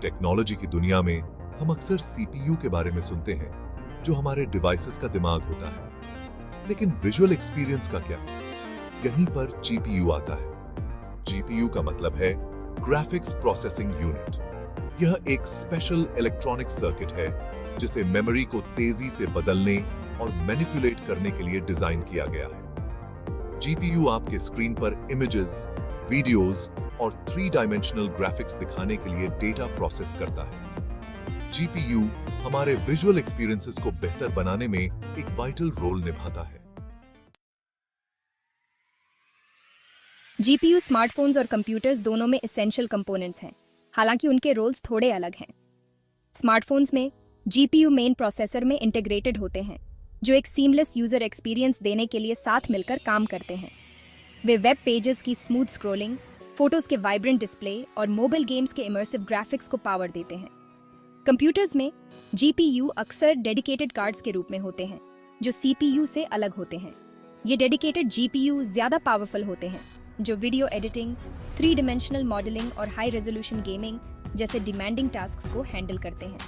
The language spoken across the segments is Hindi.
टेक्नोलॉजी की दुनिया में हम अक्सर सीपीयू के बारे में सुनते हैं, जो हमारे डिवाइसेस का दिमाग होता है। लेकिन विजुअल एक्सपीरियंस का क्या? यहीं पर जीपीयू आता है। जीपीयू का मतलब है ग्राफिक्स प्रोसेसिंग यूनिट। यह एक स्पेशल इलेक्ट्रॉनिक सर्किट है जिसे मेमोरी को तेजी से बदलने और मैनिपुलेट करने के लिए डिजाइन किया गया है। जीपीयू आपके स्क्रीन पर इमेजेस, वीडियोस और 3 डायमेंशनल ग्राफिक्स दिखाने के लिए डेटा प्रोसेस करता है। जीपीयू हमारे विजुअल एक्सपीरियंसेस को बेहतर बनाने में एक वाइटल रोल निभाता है। जीपीयू स्मार्टफोन्स और कंप्यूटर्स दोनों में एसेंशियल कंपोनेंट्स हैं, हालांकि उनके रोल्स थोड़े अलग हैं। स्मार्टफोन्स में जीपीयू मेन प्रोसेसर में इंटीग्रेटेड होते हैं, जो एक सीमलेस यूजर एक्सपीरियंस देने के लिए साथ मिलकर काम करते हैं। वे वेब पेजेस की स्मूथ स्क्रॉलिंग, फोटोज के वाइब्रेंट डिस्प्ले और मोबाइल गेम्स के इमर्सिव ग्राफिक्स को पावर देते हैं। कंप्यूटर्स में जीपीयू अक्सर डेडिकेटेड कार्ड्स के रूप में होते हैं, जो सीपीयू से अलग होते हैं। ये डेडिकेटेड जीपीयू ज्यादा पावरफुल होते हैं, जो वीडियो एडिटिंग, 3 डायमेंशनल मॉडलिंग और हाई रेजोल्यूशन गेमिंग जैसे डिमांडिंग टास्क्स को हैंडल करते हैं।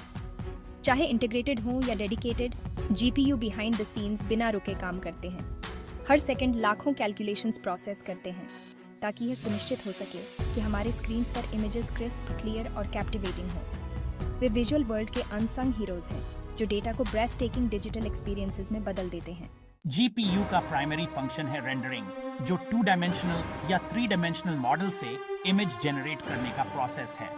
चाहे इंटीग्रेटेड हो या dedicated, GPU behind the scenes बिना रुके काम करते हैं। हर सेकंड लाखों कैलकुलेशंस प्रोसेस करते हैं, ताकि यह सुनिश्चित हो सके कि हमारे स्क्रीन्स पर इमेजेस क्रिस्प, क्लियर और कैप्टिवेटिंग हो। वे विजुअल वर्ल्ड के अनसंग हीरोज हैं, जो डेटा को ब्रेथ टेकिंग डिजिटल एक्सपीरियंसेस में बदल देते हैं। जीपीयू का प्राइमरी फंक्शन है रेंडरिंग, जो 2 डायमेंशनल या 3 डायमेंशनल मॉडल से इमेज जनरेट करने का प्रोसेस है।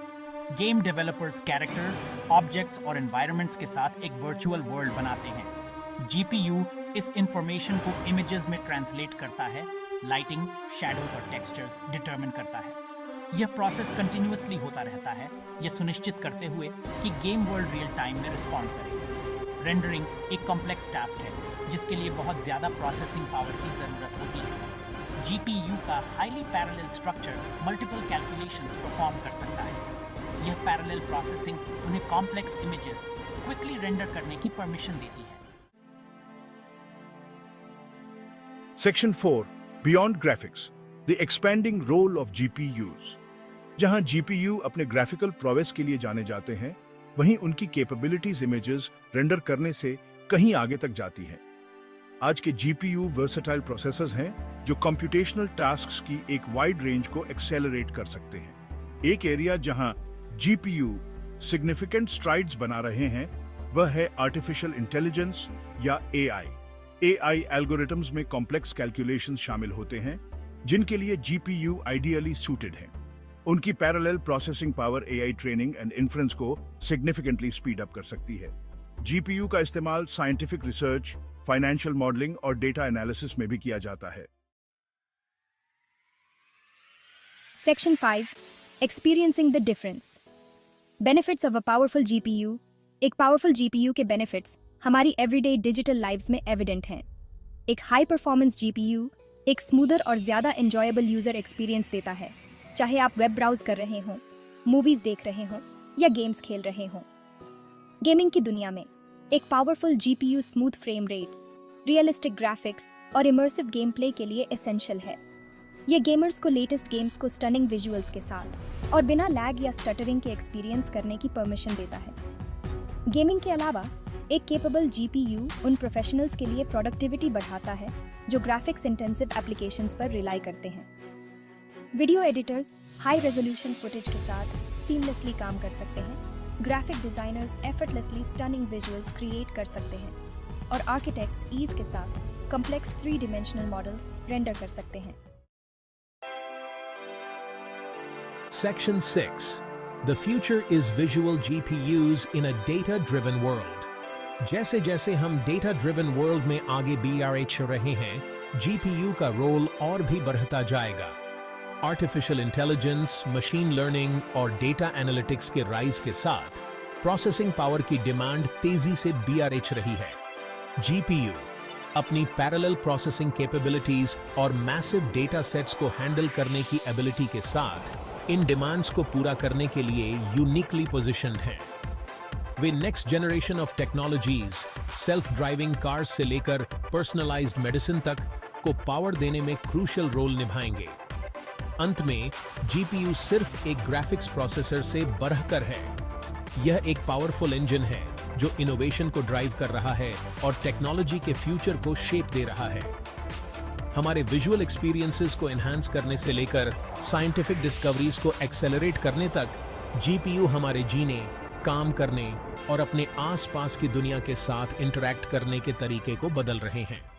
गेम डेवलपर्स कैरेक्टर्स, ऑब्जेक्ट्स और एनवायरनमेंट्स के साथ एक वर्चुअल वर्ल्ड बनाते हैं। जीपीयू इस इंफॉर्मेशन को इमेजेस में ट्रांसलेट करता है, लाइटिंग, शैडोज और टेक्सचर्स डिटरमिन करता है। यह प्रोसेस कंटिन्यूअसली होता रहता है, यह सुनिश्चित करते हुए कि गेम वर्ल्ड रियल टाइम में रिस्पॉन्ड करे। रेंडरिंग एक कॉम्प्लेक्स टास्क है, जिसके लिए बहुत ज्यादा प्रोसेसिंग पावर की जरूरत होती है। जीपीयू का highly parallel structure multiple calculations perform कर सकता है। यह पैरेलल प्रोसेसिंग उन्हें कॉम्प्लेक्स इमेजेस क्विकली रेंडर करने की परमिशन देती है। Section 4 Beyond Graphics, the expanding role of GPUs। जहां GPU अपने ग्राफिकल प्रोवेस के लिए जाने जाते हैं, वहीं उनकी कैपेबिलिटीज इमेजेस रेंडर करने से कहीं आगे तक जाती हैं। आज के GPU वर्सेटाइल प्रोसेसर्स हैं, जो कंप्यूटेशनल टास्क्स की एक वाइड रेंज को एक्सेलरेट कर सकते हैं। एक एरिया जहां GPU सिग्निफिकेंट स्ट्राइड्स बना रहे हैं, वह है आर्टिफिशियल इंटेलिजेंस या AI। AI एल्गोरिथम्स में कॉम्प्लेक्स कैलकुलेशंस शामिल होते हैं, जिनके लिए GPU आइडियली सूटेड है। उनकी parallel processing power AI training and inference को सिग्निफिकेंटली स्पीड अप कर सकती है। GPU का इस्तेमाल साइंटिफिक रिसर्च, फाइनेंशियल मॉडलिंग और डेटा एनालिसिस में भी किया जाता है। Section 5 Experiencing the difference। Benefits of a powerful GPU. एक पावरफुल जीपीयू के बेनिफिट्स हमारी एवरीडे डिजिटल लाइव्स में एविडेंट हैं। एक हाई परफॉर्मेंस जीपीयू एक स्मूदर और ज्यादा एंजॉयबल यूजर एक्सपीरियंस देता है, चाहे आप वेब ब्राउज कर रहे हों, मूवीज देख रहे हों या गेम्स खेल रहे हों। गेमिंग की दुनिया में एक powerful GPU smooth frame rates, realistic graphics और इमर्सिव गेम प्ले के लिए एसेंशियल है। ये गेमर्स को लेटेस्ट गेम्स को स्टनिंग विजुअल्स के साथ और बिना लैग या स्टटरिंग के एक्सपीरियंस करने की परमिशन देता है। गेमिंग के अलावा एक केपेबल जीपीयू उन प्रोफेशनल्स के लिए प्रोडक्टिविटी बढ़ाता है जो ग्राफिक्स इंटेंसिव एप्लीकेशंस पर रिलाई करते हैं। Video editors high resolution footage के साथ सीमलेसली काम कर सकते हैं, graphic designers effortlessly stunning visuals create कर सकते हैं और आर्किटेक्ट्स ईज के साथ कॉम्प्लेक्स 3 डायमेंशनल मॉडल्स रेंडर कर सकते हैं। Section 6 The future is visual GPUs in a data-driven world। जैसे जैसे हम डेटा-ड्रिवन वर्ल्ड में आगे बढ़ रहे हैं, GPU का रोल और भी बढ़ता जाएगा। आर्टिफिशियल इंटेलिजेंस, मशीन लर्निंग और डेटा एनालिटिक्स के राइज के साथ प्रोसेसिंग पावर की डिमांड तेजी से बढ़ रही है। GPU अपनी पैरेलल प्रोसेसिंग कैपेबिलिटीज और मैसिव डेटा सेट्स को हैंडल करने की एबिलिटी के साथ इन डिमांड्स को पूरा करने के लिए यूनिकली पोजीशन्ड हैं। वे next generation of technologies, self driving cars से लेकर पर्सनलाइज्ड मेडिसिन तक को पावर देने में क्रूशियल रोल निभाएंगे। अंत में जीपीयू सिर्फ एक ग्राफिक्स प्रोसेसर से बढ़कर है। यह एक पावरफुल इंजन है जो इनोवेशन को ड्राइव कर रहा है और टेक्नोलॉजी के फ्यूचर को शेप दे रहा है। हमारे विजुअल एक्सपीरियंसेस को एनहांस करने से लेकर साइंटिफिक डिस्कवरीज को एक्सेलरेट करने तक जीपीयू हमारे जीने, काम करने और अपने आसपास की दुनिया के साथ इंटरैक्ट करने के तरीके को बदल रहे हैं।